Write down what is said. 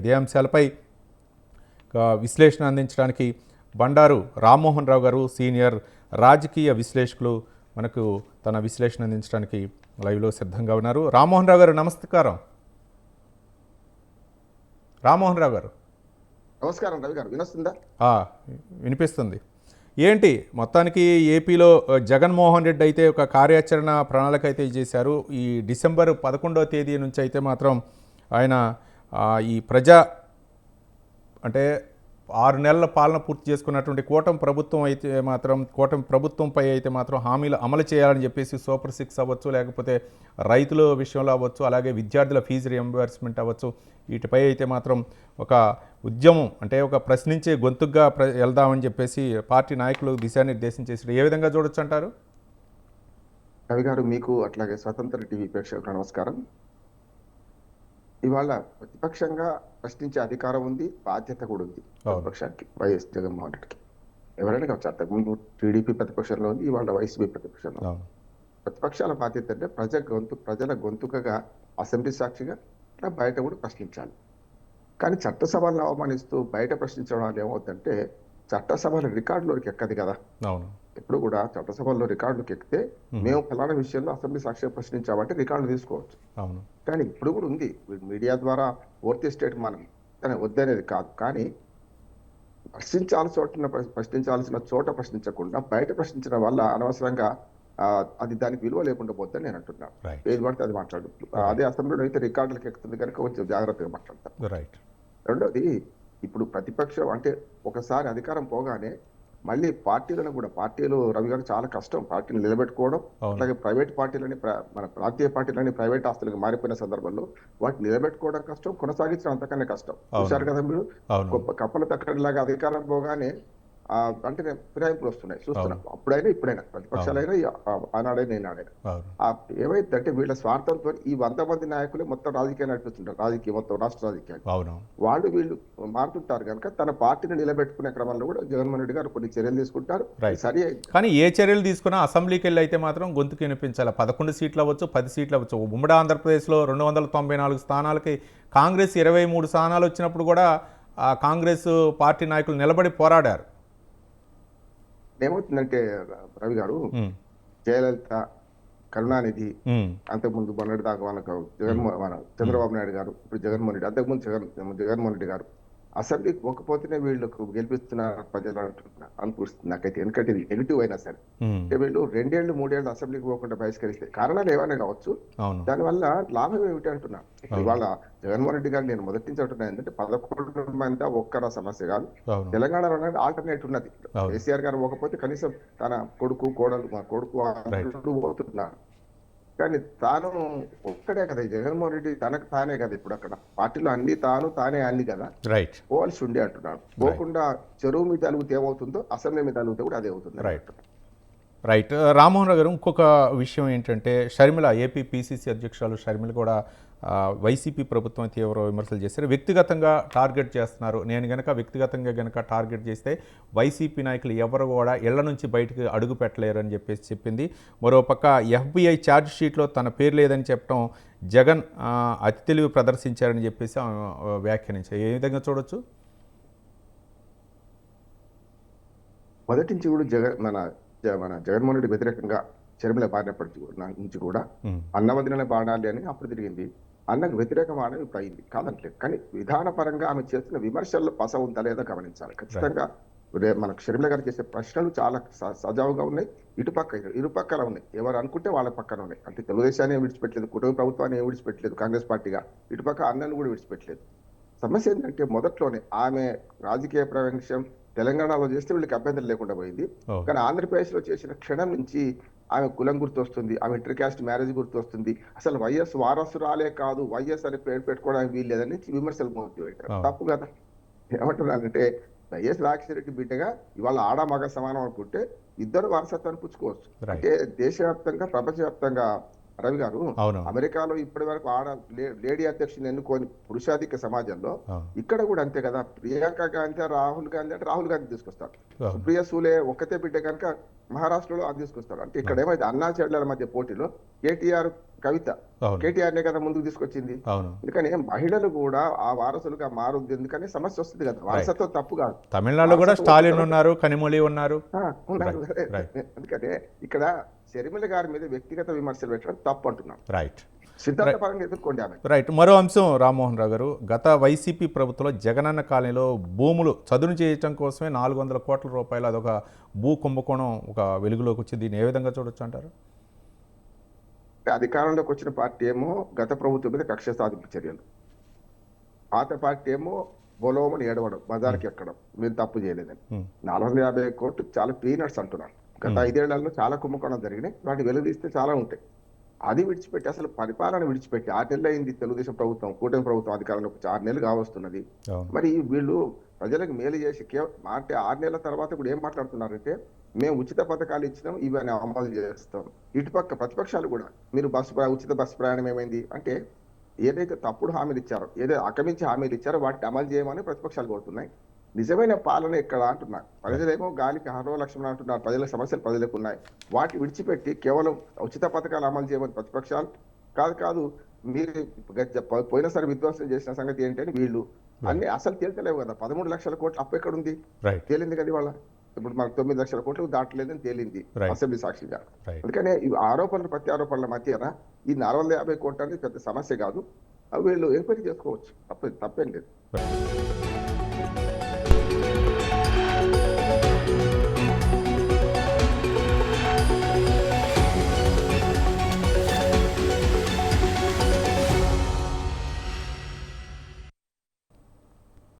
ఇదే అంశాలపై విశ్లేషణ అందించడానికి బండారు రామ్మోహన్ రావు గారు సీనియర్ రాజకీయ విశ్లేషకులు మనకు తన విశ్లేషణ అందించడానికి లైవ్లో సిద్ధంగా ఉన్నారు. రామ్మోహన్ రావు గారు నమస్కారం. రామ్మోహన్ రావు గారు నమస్కారం. రవి గారు వినొస్తుందా? వినిపిస్తుంది. ఏంటి మొత్తానికి ఏపీలో జగన్మోహన్ రెడ్డి అయితే ఒక కార్యాచరణ ప్రణాళిక అయితే చేశారు. ఈ డిసెంబర్ 11వ తేదీ నుంచి అయితే మాత్రం ఆయన ఈ ప్రజా అంటే 6 నెలల పాలన పూర్తి చేసుకున్నటువంటి కూటమి ప్రభుత్వంపై అయితే మాత్రం హామీలు అమలు చేయాలని చెప్పేసి సూపర్ 6 అవ్వచ్చు, లేకపోతే రైతుల విషయంలో అవ్వచ్చు, అలాగే విద్యార్థుల ఫీజు రియంబర్స్మెంట్ అవ్వచ్చు, వీటిపై అయితే మాత్రం ఒక ఉద్యమం అంటే ఒక ప్రశ్నించే గొంతుగా వెళ్దామని చెప్పేసి పార్టీ నాయకులు దిశానిర్దేశం చేసి ఏ విధంగా చూడొచ్చు అంటారు? రవి గారు మీకు అట్లాగే స్వతంత్ర టీవీ ప్రేక్షకులకు నమస్కారం. ఇవాళ ప్రతిపక్షంగా ప్రశ్నించే అధికారం ఉంది, బాధ్యత కూడా ఉంది ప్రతిపక్షానికి, వైఎస్ జగన్మోహన్ రెడ్డికి. ఎవరైనా కావచ్చు, అంతకుముందు టీడీపీ ప్రతిపక్షంలో ఉంది, ఇవాళ వైసీపీ ప్రతిపక్షంలో. ప్రతిపక్షాల బాధ్యత అంటే ప్రజల గొంతుకగా అసెంబ్లీ సాక్షిగా బయట కూడా ప్రశ్నించాలి. కానీ చట్టసభలను అవమానిస్తూ బయట ప్రశ్నించడం వల్ల ఏమవుతుందంటే చట్టసభల రికార్డులోకి ఎక్కది కదా. ఎప్పుడు కూడా చట్టసభల్లో రికార్డులకు ఎక్కితే మేము ఫలానా విషయంలో అసెంబ్లీ సాక్షిగా ప్రశ్నించామంటే రికార్డు తీసుకోవచ్చు. కానీ ఇప్పుడు కూడా ఉంది, మీడియా ద్వారా పూర్తి స్టేట్ మనం వద్దనేది కాదు. కానీ ప్రశ్నించాల్సిన చోట ప్రశ్నించకుండా బయట ప్రశ్నించడం వల్ల అనవసరంగా అది దానికి విలువ లేకుండా పోతుందని నేను అంటున్నాను. ఏది పడితే అది మాట్లాడు. అదే అసెంబ్లీలో అయితే రికార్డులకు ఎక్కుతుంది కనుక కొంచెం జాగ్రత్తగా మాట్లాడతాను. రెండోది, ఇప్పుడు ప్రతిపక్షం అంటే ఒకసారి అధికారం పోగానే మళ్ళీ పార్టీలు రవి గారు చాలా కష్టం పార్టీని నిలబెట్టుకోవడం. అలాగే ప్రైవేట్ పార్టీలని మన ప్రాంతీయ పార్టీలని ప్రైవేట్ ఆస్తులకు మారిపోయిన సందర్భంలో వాటిని నిలబెట్టుకోవడం కష్టం, కొనసాగించడం అంతకన్నా కష్టం. చూశారు కదా మీరు, కప్పల తక్కడిలాగా అధికారం పోగానే అంటే ఫిరాయింపులు వస్తున్నాయి చూస్తున్నాం. అప్పుడైనా ఇప్పుడైనా ప్రతిపక్షాలైనా ఆనాడైనా ఈనాడైనా ఏమైందంటే వీళ్ళ స్వార్థంతో ఈ 100 మంది నాయకులే మొత్తం రాజకీయాలు నడిపిస్తుంటారు. మొత్తం రాష్ట్ర రాజకీయాలు వీళ్ళు మారుతుంటారు కనుక తన పార్టీని నిలబెట్టుకునే క్రమంలో కూడా జగన్మోహన్ రెడ్డి గారు కొన్ని చర్యలు తీసుకుంటారు. సరి కానీ ఏ చర్యలు తీసుకున్నా అసెంబ్లీకి వెళ్ళి అయితే మాత్రం గొంతుకు వినిపించాలి. 11 సీట్లు అవ్వచ్చు, 10 సీట్లు అవ్వచ్చు. ఉమ్మడి ఆంధ్రప్రదేశ్లో 294 స్థానాలకి కాంగ్రెస్ 23 స్థానాలు వచ్చినప్పుడు కూడా కాంగ్రెస్ పార్టీ నాయకులు నిలబడి పోరాడారు. ఏమవుతుందంటే రవి గారు, జయలలిత, కరుణానిధి, అంతకుముందు మొన్నటి దాకా మనకు చంద్రబాబు నాయుడు గారు, ఇప్పుడు జగన్మోహన్ రెడ్డి, అంతకుముందు జగన్మోహన్ రెడ్డి గారు అసెంబ్లీకి పోకపోతేనే వీళ్ళకు గెలిపిస్తున్నారు ప్రజలు అనిపిస్తుంది నాకైతే. ఎందుకంటే ఇది నెగిటివ్ అయినా సరే వీళ్ళు 2 ఏళ్ళు 3 ఏళ్ళు అసెంబ్లీకి పోకుండా బహిష్కరిస్తే కారణాలు ఏమైనా కావచ్చు, దానివల్ల లాభం ఏమిటి అంటున్నా. ఇవాళ జగన్మోహన్ రెడ్డి గారు నేను మొదటి నుంచి అంటున్నా ఏంటంటే 11 మంది ఒక్కర సమస్య కాదు, తెలంగాణలో ఆల్టర్నేట్ ఉన్నది. కేసీఆర్ గారు పోకపోతే కనీసం తన కొడుకు పోతున్నారు. కానీ తాను ఒక్కడే కదా, జగన్మోహన్ రెడ్డి తనకు తానే కదా ఇప్పుడు అక్కడ పార్టీలో తానే అన్ని కదా పోవాల్సి ఉండే అంటున్నాడు. పోకుండా చెరువు మీద అలుగుతే ఏమవుతుందో అసెంబ్లీ మీద అలుగుతే కూడా అదే అవుతుంది. రైట్. రామ్మోహన్ రావు గారు, ఇంకొక విషయం ఏంటంటే షర్మిల, ఏపీ పిసిసి అధ్యక్షురాలు షర్మిల కూడా వైసీపీ ప్రభుత్వం తీవ్ర విమర్శలు చేశారు. వ్యక్తిగతంగా టార్గెట్ చేస్తున్నారు. నేను వ్యక్తిగతంగా టార్గెట్ చేస్తే వైసీపీ నాయకులు ఎవరు కూడా ఇళ్ల నుంచి బయటకు అడుగు పెట్టలేరు అని చెప్పింది. మరోపక్క FBI ఛార్జ్ షీట్లో తన పేరు లేదని చెప్పడం జగన్ అతి తెలివి ప్రదర్శించారని చెప్పేసి వ్యాఖ్యానించారు. ఏ విధంగా చూడొచ్చు? మొదటి నుంచి కూడా మన జగన్మోహన్ రెడ్డి వ్యతిరేకంగా షర్మిల బారినప్పటి నుంచి కూడా అన్న వదిన బాడాలి అని అప్పుడు తిరిగింది. అన్నకు వ్యతిరేకం అనేది ఇప్పుడు అయింది కాదట్లేదు. కానీ విధానపరంగా ఆమె చేస్తున్న విమర్శల్లో పస ఉందా లేదా గమనించాలి. ఖచ్చితంగా మనకు షర్మిల గారు చేసే ప్రశ్నలు చాలా సజావుగా ఉన్నాయి. ఇరుపక్కల ఉన్నాయి. ఎవరు అనుకుంటే వాళ్ళ పక్కన ఉన్నాయి. అంటే తెలుగుదేశాన్ని విడిచిపెట్టలేదు, కుటుంబ ప్రభుత్వాన్ని విడిచిపెట్టలేదు కాంగ్రెస్ పార్టీగా, ఇటుపక్క అన్నను కూడా విడిచిపెట్టలేదు. సమస్య ఏంటంటే మొదట్లోనే ఆమె రాజకీయ ప్రవేశం తెలంగాణలో చేస్తే వీళ్ళకి అభ్యంతరం లేకుండా పోయింది. కానీ ఆంధ్రప్రదేశ్లో చేసిన క్షణం నుంచి ఆమె కులం గుర్తొస్తుంది, ఆమె ఇంటర్ క్యాస్ట్ మ్యారేజ్ గుర్తొస్తుంది. అసలు వైఎస్ వారసురాలే కాదు, వైఎస్ అని పేరు పెట్టుకోవడానికి వీలు లేదని విమర్శలు మొదలుపెట్టారు. తప్పు కదా. ఏమంటున్నానంటే వైఎస్ రాజశేఖర రెడ్డి బిడ్డగా ఇవాళ ఆడ మగ సమానం అనుకుంటే ఇద్దరు వారసత్వాన్ని పుచ్చుకోవచ్చు. అంటే దేశవ్యాప్తంగా ప్రపంచవ్యాప్తంగా రవి గారు, అవును. అమెరికాలో ఇప్పటి వరకు లేడీ అధ్యక్షుని ఎన్నుకోని పురుషాధిక సమాజంలో అవును. ఇక్కడ కూడా అంతే కదా. ప్రియాంక గాంధీ, రాహుల్ గాంధీ అంటే రాహుల్ గాంధీ తీసుకొస్తారు. అవును. సుప్రియ సూలే ఒక్కతే బిడ్డ కనుక మహారాష్ట్రలో అది తీసుకొస్తారు. అంటే ఇక్కడ ఏమైతే అన్నా చెల్లెల మధ్య పోటీలో కేటీఆర్, కవిత, అవును. కేటీఆర్ నే కదా ముందుకు తీసుకొచ్చింది. అవును. ఎందుకని మహిళలు కూడా ఆ వారసులుగా మారుద్ది. ఎందుకని సమస్య వస్తుంది కదా. వారసత్వం తప్పు కాదు. తమిళనాడులో కూడా స్టాలిన్ ఉన్నారు, కనిమొళి ఉన్నారు. ఉన్నారు. Right. ఎందుకంటే ఇక్కడ షర్మిల గారి మీద వ్యక్తిగత విమర్శలు పెట్టడం తప్పు అంటున్నాను. రైట్. సిద్ధాంతపరంగా ఎదుర్కోండి ఆమె. రైట్. మరో అంశం రామ్మోహన్ రావు గారు, గత వైసీపీ ప్రభుత్వంలో జగనన్న కాలనీలో భూములు చదును చేయటం కోసమే 400 కోట్ల రూపాయలు అదొక భూ కుంభకోణం ఒక వెలుగులోకి వచ్చింది. దీన్ని ఏ విధంగా చూడొచ్చు అంటారు? అధికారంలోకి వచ్చిన పార్టీ ఏమో గత ప్రభుత్వం మీద కక్ష సాధింపు చర్యలు, పాత పార్టీ ఏమో బొలోమని ఏడవడం, బజార్కి ఎక్కడం, మీరు తప్పు చేయలేదని. 450 కోట్లు చాలా పీనట్స్ అంటున్నారు. గత 5 ఏళ్లలో చాలా కుంభకోణం జరిగినాయి. వాటి వెలుగుదీస్తే చాలా ఉంటాయి. అది విడిచిపెట్టి, అసలు పరిపాలన విడిచిపెట్టి 6 నెలలు అయింది తెలుగుదేశం ప్రభుత్వం, కూటమి ప్రభుత్వం అధికారంలోకి 6 నెలలు కావస్తున్నది. మరి వీళ్ళు ప్రజలకు మేలు చేసి అంటే 6 నెలల తర్వాత కూడా ఏం మాట్లాడుతున్నారంటే, మేము ఉచిత పథకాలు ఇచ్చినాం, ఇవన్నీ అమలు చేస్తాం. ఇటుపక్క ప్రతిపక్షాలు కూడా మీరు ఉచిత బస్సు ప్రయాణం ఏమైంది అంటే, ఏదైతే తప్పుడు హామీలు ఇచ్చారో, ఏదైతే అకమించి హామీలు ఇచ్చారో వాటిని అమలు చేయమని ప్రతిపక్షాలు కోరుతున్నాయి. నిజమైన పాలన ఎక్కడ అంటున్నారు. ప్రజలేమో గాలికి హరో లక్ష్మణ అంటున్నారు. ప్రజల సమస్యలు ప్రజలకు ఉన్నాయి. వాటి విడిచిపెట్టి కేవలం ఉచిత పథకాలు అమలు చేయమని ప్రతిపక్షాలు, కాదు మీరు పోయినసారి విధ్వంసం చేసిన సంగతి ఏంటని వీళ్ళు అన్ని అసలు తేల్చలేవు కదా. 13 లక్షల కోట్లు అప్పు ఎక్కడ ఉంది? తేలింది కదా ఇవాళ. ఇప్పుడు మనకు 9 లక్షల కోట్లు దాటలేదని తేలింది అసెంబ్లీ సాక్షిగా. అందుకనే ఈ ఆరోపణలు ప్రత్యారోపణల మధ్యన ఈ 450 కోట్లు అనేది పెద్ద సమస్య కాదు. వీళ్ళు ఎంక్వైరీ చేసుకోవచ్చు, తప్పేం లేదు.